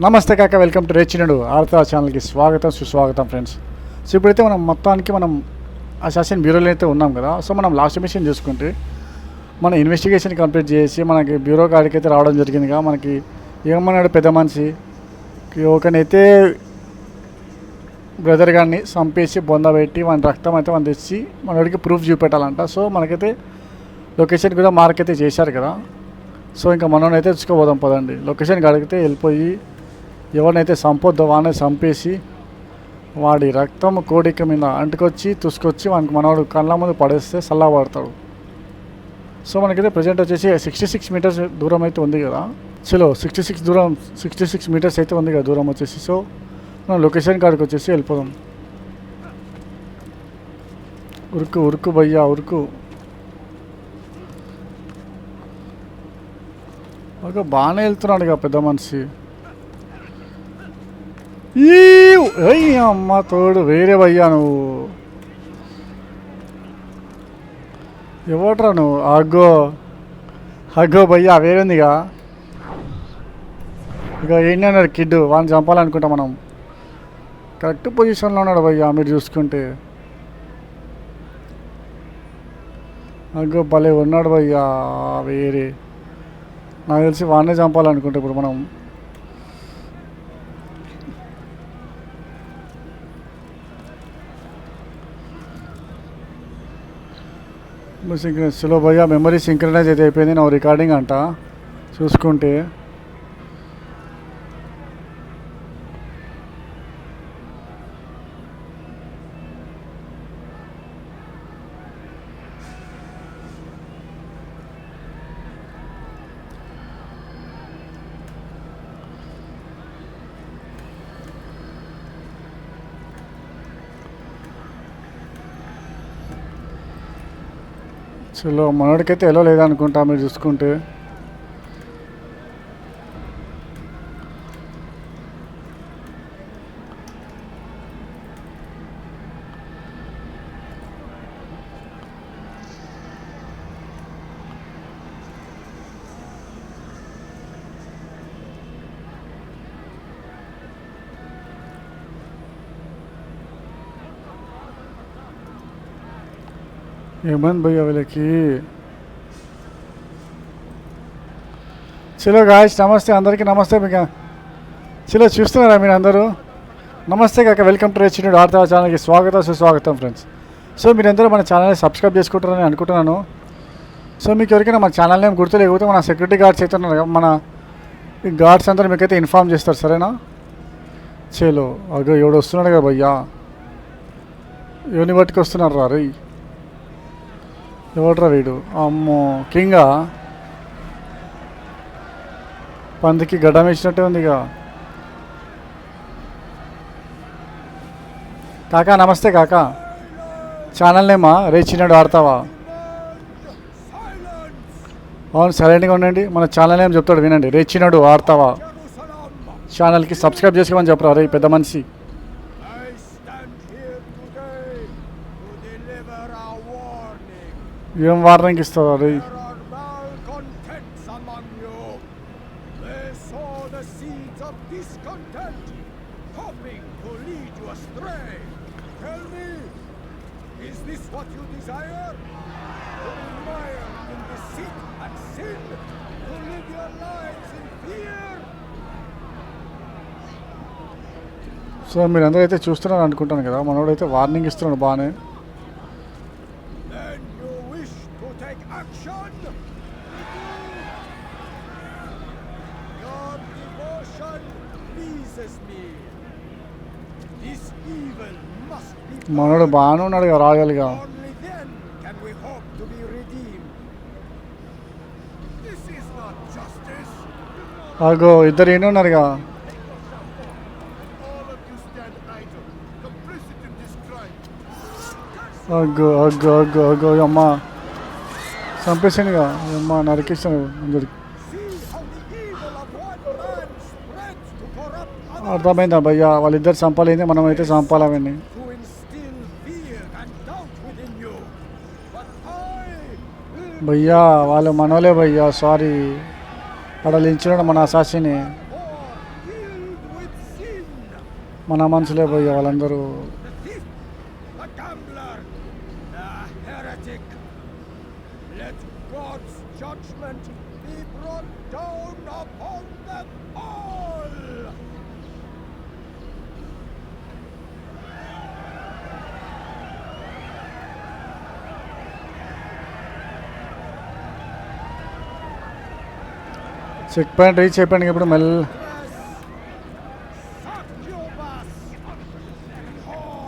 నమస్తే కాక, welcome to రేచినడు ఆర్తా ఛానల్కి స్వాగతం సుస్వాగతం ఫ్రెండ్స్. సో ఇప్పుడైతే మనం అసాసిన్ బ్యూరోలో అయితే ఉన్నాం కదా. సో మనం లాస్ట్ మిషన్ చూసుకుంటే మన ఇన్వెస్టిగేషన్ కంప్లీట్ చేసి మనకి బ్యూరో కాడికి అయితే రావడం జరిగిందిగా. మనకి ఏమన్నాడు పెద్ద మనిషి, ఒకనైతే బ్రదర్ గారిని చంపేసి బొందబెట్టి మన రక్తం అయితే మనం తెచ్చి మనోడికి ప్రూఫ్ చూపెట్టాలంట. సో మనకైతే లొకేషన్ కూడా మార్క్ అయితే చేశారు కదా. సో ఇంకా మనోనైతే తెచ్చుకోపోదాం పదండి. లొకేషన్ కాడికి వెళ్ళిపోయి ఎవరినైతే చంపొద్దో వాడిని చంపేసి వాడి రక్తం కోడిక మీద అంటుకొచ్చి తుసుకొచ్చి వానికి మనవాడు కళ్ళ ముందు పడేస్తే చల్లబడతాడు. సో మనకైతే ప్రజెంట్ వచ్చేసి 66 మీటర్స్ దూరం అయితే ఉంది కదా. చలో 66 మీటర్స్ అయితే ఉంది కదా దూరం వచ్చేసి. సో మనం లొకేషన్ కాడికి వచ్చేసి వెళ్ళిపోదాం. ఉరుకు ఉరుకు భయ్యా ఉరుకు. ఒక బాగానే వెళ్తున్నాడు ఇక పెద్ద మనిషి. అమ్మ తోడు వేరే భయ్యా నువ్వు ఎవట్రా నువ్వు? అగ్గో భయ్యా వేరేందిగా. ఇక ఏంటన్నాడు కిడ్, వాడిని చంపాలనుకుంటా మనం. కరెక్ట్ పొజిషన్లో ఉన్నాడు భయ్యా మీరు చూసుకుంటే. అగ్గో భలే ఉన్నాడు భయ్యా వేరే. నాకు తెలిసి వాడినే చంపాలనుకుంటా ఇప్పుడు మనం. చలో భయ్యా మెమరీ సింక్రనైజ్ అయితే అయిపోయింది. నా రికార్డింగ్ అంట చూసుకుంటే. చలో మనోడికైతే ఎలా లేదనుకుంటా మీరు చూసుకుంటే. ఏమైంది భయ్యా వీళ్ళకి? చలో గాయస్ నమస్తే అందరికీ. నమస్తే మీకు. చలో చూస్తున్నారా మీరు అందరూ? నమస్తే కాక, వెల్కమ్ టు రేచినడు ఆర్తా ఛానల్కి స్వాగతం సుస్వాగతం ఫ్రెండ్స్. సో మీరందరూ మన ఛానల్ని సబ్స్క్రైబ్ చేసుకుంటారని అనుకుంటున్నాను. సో మీకు ఎవరికైనా మన ఛానల్ నేమ్ గుర్తు లేకపోతే మన సెక్యూరిటీ గార్డ్స్ అయితే ఉన్నారు, మన గార్డ్స్ అందరూ మీకైతే ఇన్ఫామ్ చేస్తారు, సరేనా? చలో అగో ఎవడు వస్తున్నాడు కదా భయ్యా. ఎవరిని బట్టుకు వస్తున్నారు రా రీ. ఎవడ్రా వీడు? అమ్మో కింగా పందికి గడ్డం వేసినట్టే ఉంది ఇక. కాకా నమస్తే కాకా. ఛానల్ నేమా రేచినడు ఆడతావా? అవును సైలెంట్గా ఉండండి. మన ఛానల్ నేమ్ చెప్తాడు వినండి. రేచినడు ఆడతావా ఛానల్కి సబ్స్క్రైబ్ చేసుకోమని చెప్పరా రే పెద్ద మనిషి. ఏం వార్నింగ్ ఇస్తావా రే? సో మీరందరూ అయితే చూస్తున్నారు అనుకుంటాను కదా. మనోడైతే వార్నింగ్ ఇస్తున్నాడు బాగానే. మనోడు బాగానే ఉన్నాడు కదా రాగలిగా. అగో ఇద్దరు ఏమి ఉన్నారుగా. అగ్గో అగ్గో అగ్గో అగ్గో అమ్మ చంపేసానుగా అమ్మ, నరికేసాను అందరికి. అర్థమైందా భయ్యా? వాళ్ళిద్దరు చంపాలి, మనం అయితే చంపాలి అవన్నీ. భయ్యా వాళ్ళు మనోలే భయ్యా, సారీ. అక్కడ లించినాడు మన అసాసిని. మన మనుషులే పోయి వాళ్ళందరూ. The thief, the gambler, the heretic. Let God's judgment be brought down upon them all. Checkpoint reach అయిపోయింది ఇప్పుడు మెల్ల. Succubus. Oh.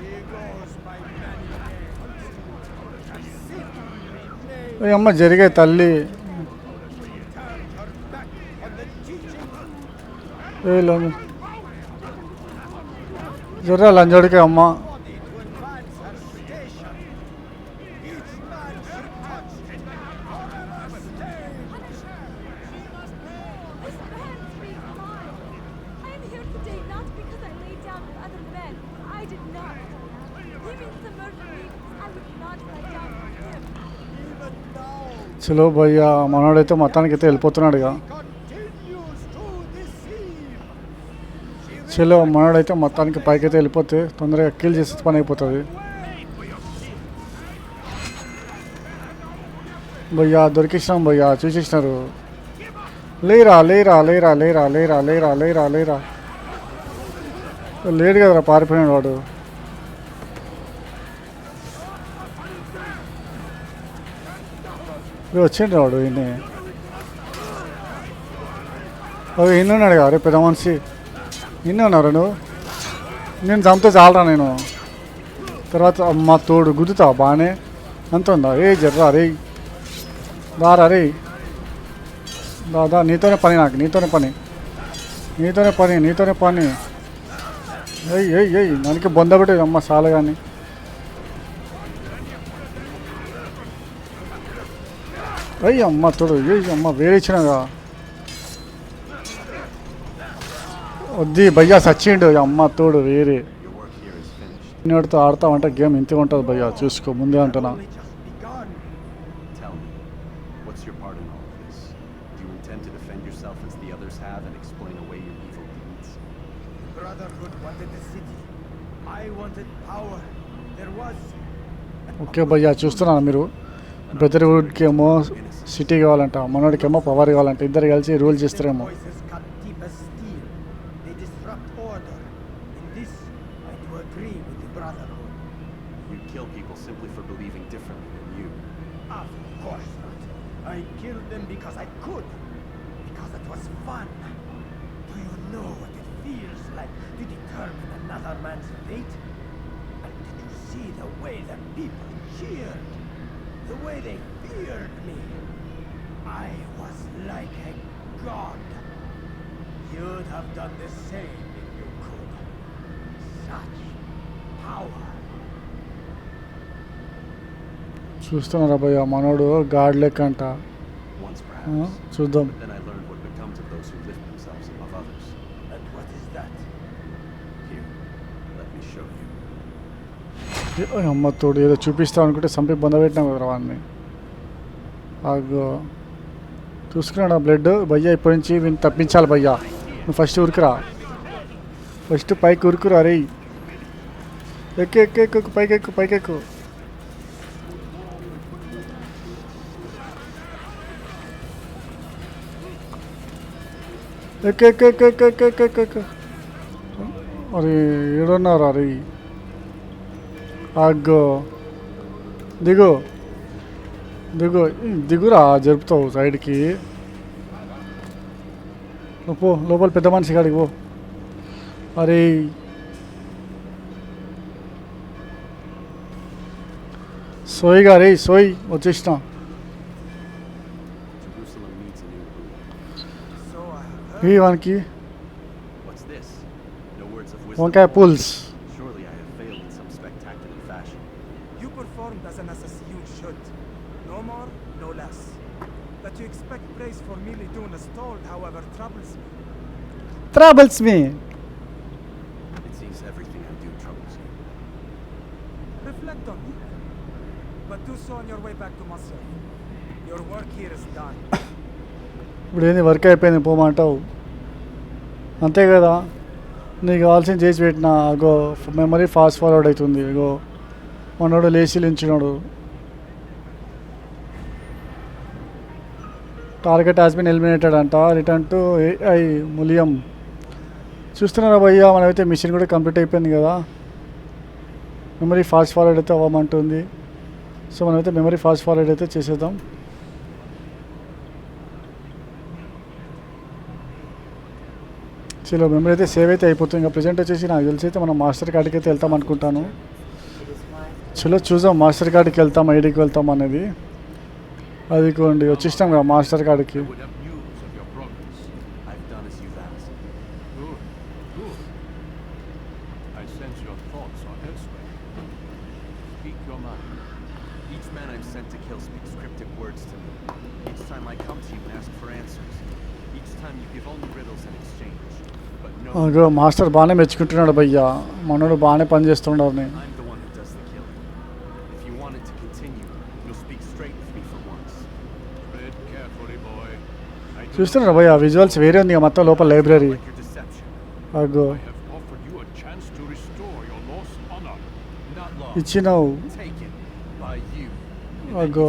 He goes by many names. Sin remains. అమ్మ జరిగే తల్లి. Turned her back on the teaching. జర్రా లంజోడికి అమ్మ. Body to advance her station. Each man she touched forever stained. This man speaks mine. I am here today not because I lay down with other men. I did not. He means to murder me because I would not lie down with him. Even now చలో భయ్యా మనోడైతే మొత్తానికి అయితే వెళ్ళిపోతున్నాడు ఇక. he continues to deceive. చలో మనోడైతే మొత్తానికి పైకి అయితే వెళ్ళిపోతే తొందరగా కిల్ చేసే పని అయిపోతుంది. భయ్యా దొరికిచ్చినాం భయ్యా, చూసేసినారు. లేరా లేరా లేరా లేరా లేరా లేరా లేరా లేరా లేడు కదరా పారిపోయినాడు వాడు. వచ్చిండు వాడు ఈయన. ఈయన ఉన్నాడు కదా రే పెద్ద మనిషి, ఈయన ఉన్నారు నువ్వు. నేను చంపితే చాలరా నేను. తర్వాత మా తోడు గుద్దుతావు బాగానే అంత ఉందా. ఏ జర్రా రే దారా రే దాదా, నీతోనే పని, నాకు నీతోనే పని, నీతోనే పని, నీతోనే పని. ఏయ్ ఏయ్ ఏయ్ దానికి బొంద పెట్టేది అమ్మ చాలు కానీ. అయ్యి అమ్మ తోడు, ఏయ్ అమ్మ వేరే ఇచ్చినగా వద్ది భయ్యా సచ్చిండు అమ్మ తోడు వేరే. నేటితో ఆడతామంటే గేమ్ ఇంతే ఉంటుంది భయ్యా, చూసుకో ముందే అంటున్నా. Only just begun. Tell me, what's your part in all of this? Do you intend to defend yourself as the others have and explain away your evil deeds? Brotherhood wanted the city. I wanted power. There was. Okay భయ్యా చూస్తున్నాను మీరు. బ్రదర్హుడ్కి ఏమో city కావాలంట, మనోడికి ఏమో power కావాలంట. ఇద్దరు కలిసి రూల్ చేస్తారేమో. Voices cut deep as steel. They disrupt order. In this, I do agree with the Brotherhood. You kill people simply for believing differently than you. Of course not. I killed them because I could. Because it was fun. Do you know what it feels like to determine another man's fate? And did you see the way the people cheered? The way they feared me? I was like a god. You'd have done the same if you could. Such power. చూస్తున్నారా భయ్యా మనోడు God లెక్క అంట. Once perhaps. చూద్దాం. But then I learned what becomes of those who lift themselves above others. And what is that? Here, let me show you. అమ్మ తోడు ఏదో చూపిస్తావు అనుకుంటే చంపి బొంద పెట్టినాం కదా వాడిని. అగో చూసుకున్నాడు ఆ బ్లడ్. భయ్యా ఇప్పటి నుంచి వీని తప్పించాలి భయ్యా. నువ్వు ఫస్ట్ ఉరుకురా, ఫస్ట్ పైకి ఉరుకురా రే. ఎక్కు ఎక్కు ఎక్కు పైకి ఎక్కు పైకి ఎక్కు. ఎక్కు ఎక్కు ఎక్కు ఎక్కు ఎక్కు ఎక్కు ఎక్కు ఎక్కు. అరే ఏడున్నారు అరే. అగ్గో దిగు దిగు దిగురా, జరుపుతావు సైడ్కి. పో లోపల పెద్ద మనిషి కాడికి పో. అరే సోయిగా రే సోయి వచ్చేసిన. Jerusalem needs a new ruler. So I have ఈ heard. వానికి What's this? No words of wisdom. వంకాయ pulls. Surely I have failed in some spectacular fashion. You performed as an assassin should. No more, no less. That you expect praise for merely doing as told, however, troubles me. Troubles me. It seems everything I do troubles you. Reflect on it. But do so on your way back to Masr. Your work here is done. ఇప్పుడు ఏంది work అయిపోయింది పోమంటావు. అంతే కదా, నీకు కావాల్సింది చేసి పెట్టిన అగో మెమరీ ఫాస్ట్ ఫార్వర్డ్ అవుతుంది. ఇగో మనోడు లేచి లించినాడు. టార్గెట్ హాస్ బిన్ ఎలిమినేటెడ్ అంట. Return to AI ములియం. చూస్తున్నారా భయ్యా, మనమైతే మిషన్ కూడా కంప్లీట్ అయిపోయింది కదా. మెమరీ ఫాస్ట్ ఫార్వర్డ్ అయితే అవ్వమంటుంది. సో మనమైతే మెమరీ ఫాస్ట్ ఫార్వర్డ్ అయితే చేసేద్దాం. చలో మెమరీ అయితే సేవ్ అయితే అయిపోతుంది. ఇంకా ప్రజెంట్ వచ్చేసి నాకు తెలిసి అయితే మనం మాస్టర్ కార్డ్కి అయితే వెళ్తాం అనుకుంటాను. చలో చూద్దాం మాస్టర్ కార్డ్కి వెళ్తాం, ఐడికి వెళ్తాం అనేది. అది కోండి వచ్చేసినాం కదా మాస్టర్ కార్డ్కి. I would have news of your progress. I've done as you've asked. Good, good. I sense your thoughts are elsewhere. Speak your mind. Each man I've sent to kill speaks cryptic words to me. Each time I come to you and ask for answers. Each time you give only riddles in exchange. But no, master బాగానే మెచ్చుకుంటున్నాడు భయ్యా, మనోడు బాగానే పని చేస్తున్నాడు. I'm the one who does the killing. If you want it to continue, you'll speak straight with me for once. Tread carefully, boy. I do చూస్తున్నాడు భయ్యా, visuals వేరే ఉంది ఇక మొత్తం లోపల లైబ్రరీ. like your deception. అగో I have offered you a chance to restore your lost honor. Not long. ఇచ్చినావు. Taken by you. అగో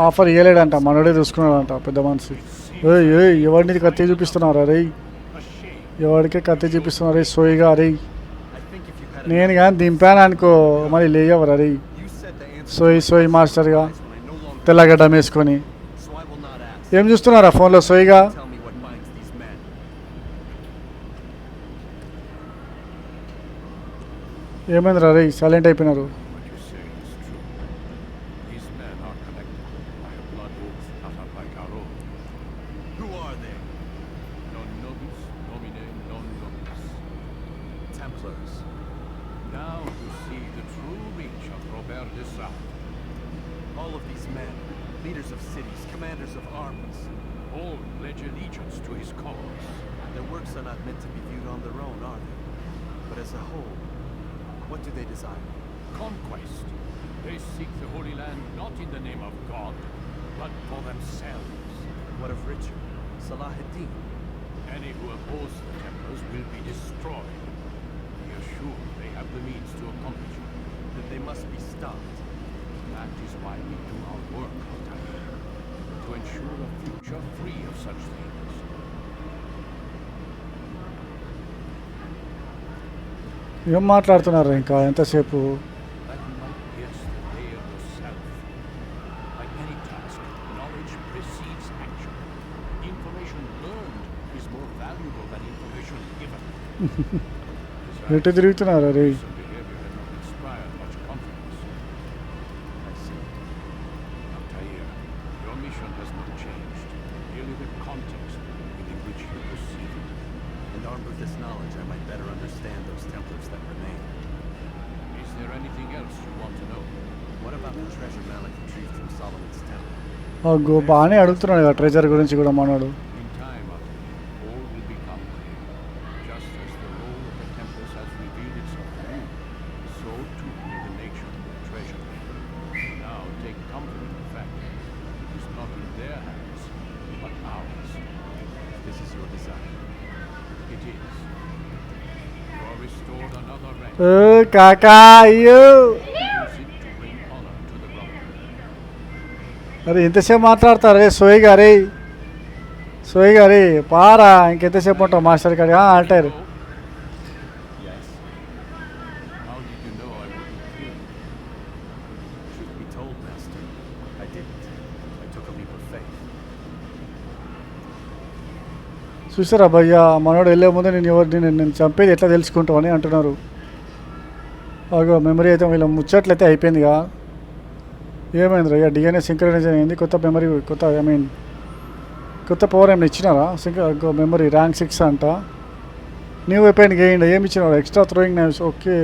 ఆఫర్ ఇవ్వలేడంట, మనోడే చూసుకున్నాడంట పెద్ద మనిషి. ఎవరిని కత్తి చూపిస్తున్నారా రే, A shame. ఎవరికే కత్తి చూపిస్తున్నారు రే సోయిగా రే. I think if you had నేను కానీ దింపాను అనుకో మరి లేయవరా రే. you said the answer సోయి మాస్టర్గా when I no longer తెల్లగడ్డం వేసుకొని so I will not ask. ఏం చూస్తున్నారా ఫోన్లో సోయిగా. Tell me what binds these men. ఏమైందిరా రే, సైలెంట్ అయిపోయినారు. What you say is true. These men are connected by a blood oath not unlike our own. Who are they? Non nobis, domine non nobis. Templars. Now you see the true reach of Robert de Sade. All of these men, leaders of cities, commanders of armies. All pledge allegiance to his cause. Their works are not meant to be viewed on their own, are they? But as a whole, what do they desire? Conquest. They seek the Holy Land not in the name of God, but for themselves. What of Richard? Salah ad-Din? Any who oppose the Templars will be destroyed. Be assured they have the means to accomplish it. Then they must be stopped. That is why we do our work, Altair. To ensure a future free of such things. ఏం మాట్లాడుతున్నారు ఇంకా ఎంతసేపు. That you might guess the day of yourself. Like any task, knowledge precedes action. Information learned is more valuable than information given. ఎటు తిరుగుతున్నారు రే. Some behavior had not inspired much confidence. I see. Altair, your mission has not changed. Merely the context within which you perceive it. And armed with this knowledge, I might better understand those Templars that remain. Is there anything else you want to know? What about the treasure Malik retrieved from Solomon's temple? అగో బాగానే అడుగుతున్నాడు కదా treasure గురించి కూడా మనోడు. In time, Altair, all will become clear. Just as the role of the Templars has revealed itself to you, so too will the nature of the treasure. Now take comfort in the fact that it is not in their hands, but ours. This is your desire. It is. You are restored another rank. కాకా అయ్యో. Use it to bring honor to the Brotherhood. అరే ఎంతసేపు మాట్లాడతారు రే సోయిగా రే. సోయిగా రే పారా, ఇంకెంతసేపు ఉంటావు master కాడి అంటారు. Oh, Yes. how did you know I wouldn't kill you? Truth be told, Master, I didn't. I took a leap of faith. చూసారా భయ్యా, మనోడు వెళ్ళే ముందు నేను చంపేది ఎట్లా తెలుసుకుంటావు అని అంటున్నారు. అగో మెమరీ అయితే వీళ్ళ ముచ్చట్లయితే అయిపోయిందిగా. ఏమైంది రయ్యా, డిఎన్ఏ సింక్రనైజేషన్ అయింది, కొత్త మెమరీ కొత్త కొత్త పవర్ ఏమైనా ఇచ్చినారా. మెమరీ ర్యాంక్ 6 అంట. న్యూ వెపన్ గెయిన్ ఏమి ఇచ్చినారు, ఎక్స్ట్రా థ్రోయింగ్ నైవ్స్. ఓకే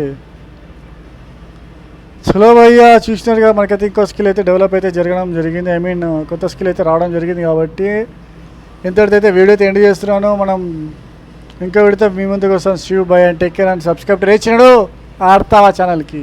చలో భయ్యా, చూసినారుగా మనకైతే ఇంకో స్కిల్ అయితే డెవలప్ అయితే జరిగింది. కొత్త స్కిల్ అయితే రావడం జరిగింది. కాబట్టి ఇంతటితో వీడియో అయితే ఎండ్ చేస్తున్నాను. మనం ఇంకా వీడితే మీ ముందుకు వస్తాం. Shiv bye and take care and subscribe రేచినాడు ఆడతావా ఛానల్కి.